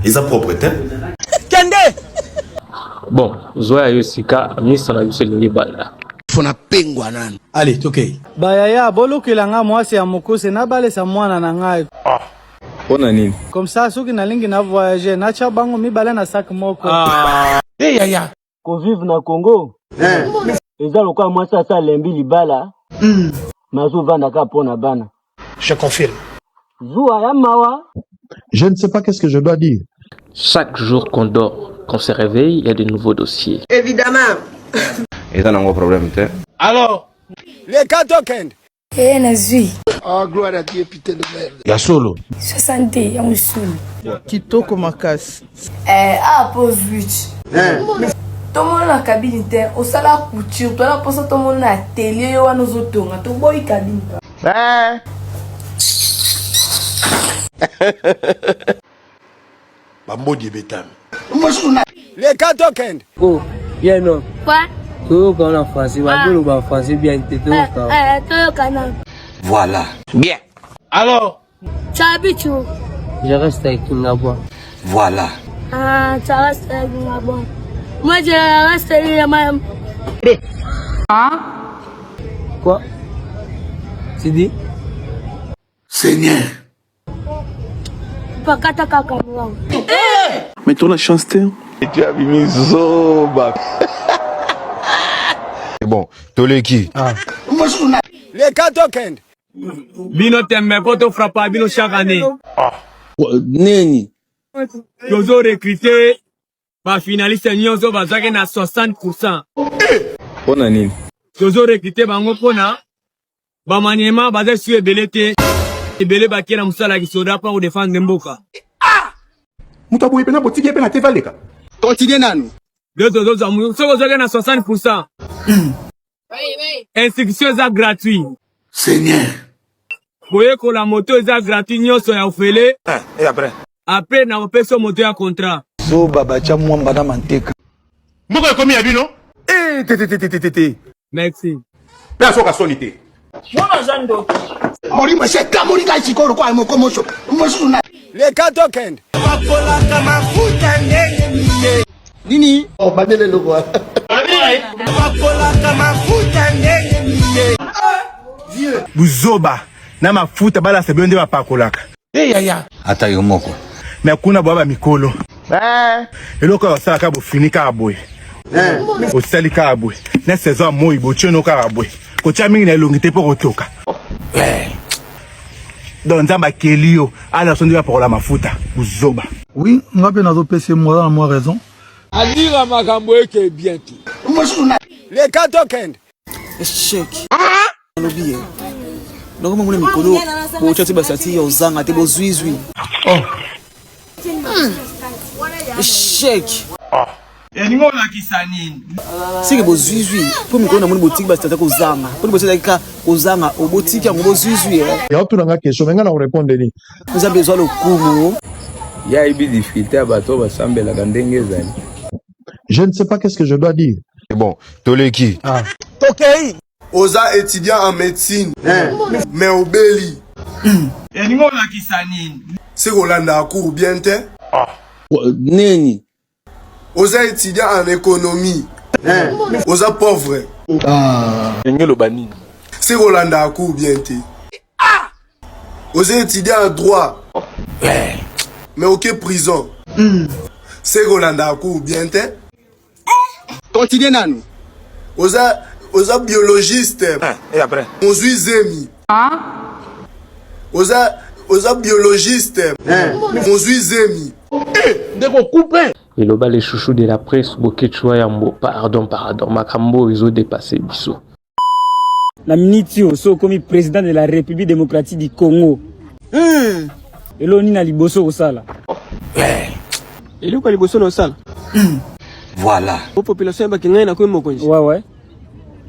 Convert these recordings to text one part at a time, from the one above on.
Ils ont propriété. Bon, Zoya Yosika, ministre na biso lingi bala. Fona pengwa nani. Allez, okay. Bayaya bolokela mwasi ya mokose na balesa mwana na ngai. Pona nini? Comme ça soki na lingi na voyager na cha bango mibale na sac moko. Eh yaya. Ko vivre na Congo. Eza lokola mwasi asa lembi libala. Mazo vanda ka pona bana. Je confirme. Zoua ya mawa. Je ne sais pas qu'est-ce que je dois dire. Chaque jour qu'on dort, qu'on se réveille, il y a de nouveaux dossiers. Évidemment. Ils ont un problème. Alors, les Katokend. Eh, Nazui. Ah, gloire à Dieu, putain de merde. Ya solo. 60 ya musulu. Kitoko makasi. Pauvre vite. Tout le monde na cabine te, au sala couture, toi la posa tout le monde na télé yo wana zotonga, to boy cabine. Bambodi betam. Les Katokend. Oh, bien non. Quoi? Tout quand en français, va dire le français bien te tout quand. Voilà. Bien. Alors, Tu habites où? Je reste avec Kingabo. Voilà. Ah, tu restes avec moi. Moi, je reste avec ma. Quoi? Tu dis? Seigneur. Pas kata kaka moi. Mais toi la chance t'es. Tu as mis Zoba. Bon, Toleki. les Katokend. Bino tembe poto frappa bino chaque année. Neni. Nous avons recruté par finaliste nyonso bazaki na 60%. Pona nini? Nous avons recruté bango pona ba maniema bazaki sur ebelete ebele bakie na musala kisoda pour défendre mboka. Mutaboye pena botiki pena tevaleka. Continuez nanu. Deux amours, so bazaki na 60%. Inscription est gratuit. Seigneur. Voyez que la moto est gratuite nyonso ya ofele. Et après? Après na opeso moto ya contrat. So baba cha mwamba na manteka. Mboko komi ya bino? Eh, té. Merci. Pena soka solité. Mori masheka mori ka chikoro kwa moko mosho. Mosuna. Les Katokend. Nini? Oh, badele loko. Buzoba. Na mafuta bala sebende ba pakolaka. Eh yaya. Ata yomoko. Mais kuna baba mikolo. Eloko osala ka bo fini ka boy. Osali ka boy. Na saison moi bo tchono ka boy. Ko cha mingi na elongite po kotoka. Don nzamba kelio ala sondi ba pour la mafuta. Buzoba. Oui, ngabe nazo pese moi na moi raison. Alira makambo eke bientôt. Mosuna. Les Katokend. Échec. Alobi. Donc mon mikolo bo tchati basati yo zanga te bo zuizui. Oh. Échec. Eningo la kisanini. C'est que bo zuizui pour mikolo na mon boutique basata ko zanga. Pour bosala ka ko zanga o boutique ya bo zuizui. Ya otu nga question menga na répondre ni. Vous avez besoin le kumu. Ya ibi difficulté abato basambela kandenge zali. Je ne sais pas qu'est-ce que je dois dire. Bon, Toleki. Okay. Oza étudiant en médecine. Mais au Beli. Eningo la kisanini. C'est Rolanda cours bien te. Neni. Oza étudiant en économie. Oza pauvre. Eningo bani. C'est Rolanda cours bien te. Oza étudiant en droit. Mais ok prison. C'est Rolanda cours bien te. Continuez nanu. Oza biologiste. Et après? On suit Zemi. Oza biologiste. On suit Zemi. Et le bas les chouchous de la presse, Bokechua Yambo, pardon, Makambo, ils ont dépassé Bissot. La minute so comme président de la République démocratique du Congo. Et l'oni na liboso osala. Et le quoi liboso no sala? Voilà. La population ba kinga na kwa mokonzi. Ouais.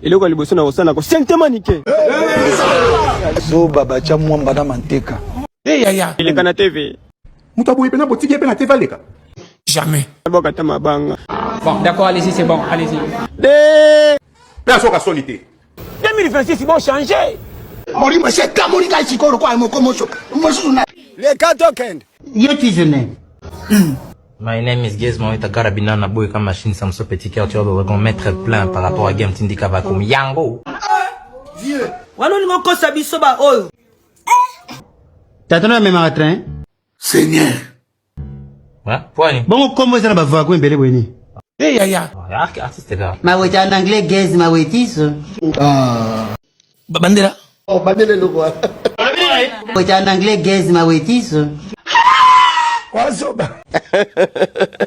Et le quoi liboso na osala ko 5 temanike. So baba cha mwamba na manteka. Eh yaya. Il est kana TV. Mutaboye pena botiki pena tevaleka. Jamais. Bokata mabanga. Bon, d'accord, allez-y, c'est bon, allez-y. Pena soka solité. 2026 ils vont changer. Les cas token. My name is Gizmo Itakara Binana Boy comme machine Samso Petit Cœur, tu vas mettre plein par rapport à Game Tindika Vakum Yango. Vieux. Wano ningo kosa biso ba oyo. Tatana me maratrain. Seigneur. Ouais, point. Bon kombo sana ba vaku mbele bweni. Eh yaya. Artiste là. Ma weti en anglais gaze ma wetiso. Bandera. Oh, bandele loko. Weti en anglais gaze ma wetiso. Wazoba.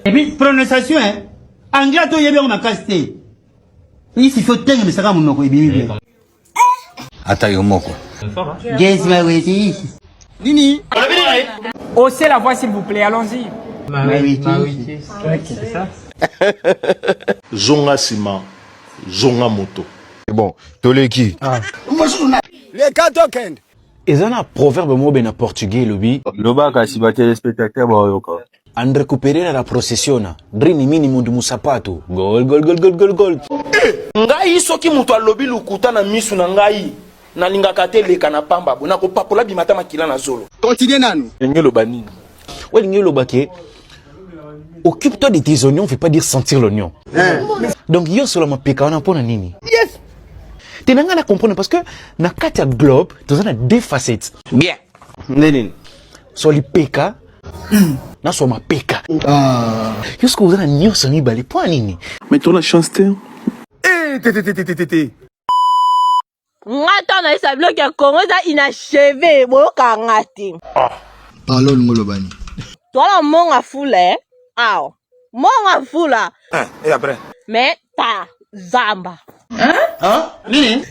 Et puis prononciation hein. Anglais to yebi on makasté. Ici faut tenir mais ça va mon ko ibimi. Ata yo moko. Gaze ma wetiso. Nini? Haussez la voix s'il vous plaît, allons-y. Ma wetiso. C'est ça. Zonga Sima, Zonga Moto. Bon, Toleki. Les cas token. Ils ont un proverbe mo ben en portugais lobi. Loba kasibate les spectateurs ba yoka. And récupérer la processiona. Drini minimum de musapato. Gol gol gol gol gol gol. Ngai soki mutu alobi lukuta na misu na ngai nalingaka te leka na pamba bona ko papola bimata makila na zolo. Continuez nanu. Ngelo banini. Ouais ngelo bake. Occupe-toi de tes oignons, veut pas dire sentir l'oignon. Donc yo solo mapeka on a pona nini. Yes. Tu n'as pas comprendre parce que na katia globe, tu as deux facettes. Bien. Nini. Sur les peka, na sur ma peka. Yo ce que vous avez nyo sami bali point nini. Mais tu as la chance, t'es. Eh, tété. Ngata na isa bloc ya Congo za inachevé boyoka ngati. Parlons ngolobani. Toi monga fula ah. Monga fula. Et après? Mais ta zamba. Nini?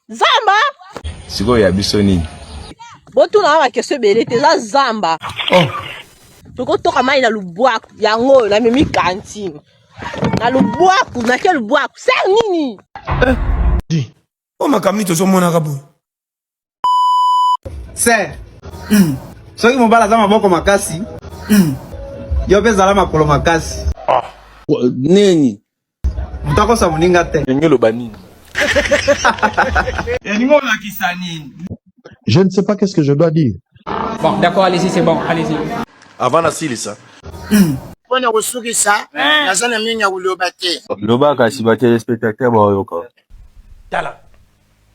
Zamba? Siko ya biso nini? Botu na wa question belete za zamba. Toko toka mai na lubwaku yango na mimi kantine. Na lubwaku na ke lubwaku. C'est nini? Oh makamni tozo mona kabo. C'est. Soki mobala za maboko makasi. Yo pe zala makolo makasi. Nini? Mutako sa muninga te. Ngelo banini. Ningo la kisanini. Je ne sais pas qu'est-ce que je dois dire. Bon, d'accord, allez-y, c'est bon, allez-y. Avant la silisa. Pona kusukisa, nazana minya uloba te. Loba kasibate les spectateurs ba yoka. Tala.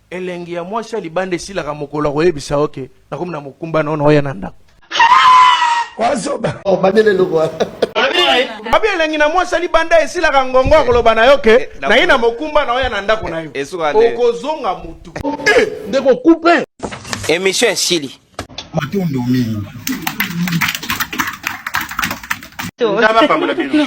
Elengi ya mwasi alibande sila ka mokolo ko yebisa oke. Nakomna mokumba na ono ya nanda. Wazoba. Oh, bandele loko. Abi elengi na mwasi alibanda esila ka ngongo akoloba na yoke. Na ina mokumba na oya nanda ko na yo. Okozonga mutu. Ndeko coupe. Émission Sili. Matondo mingi. Ndaba pamula bino.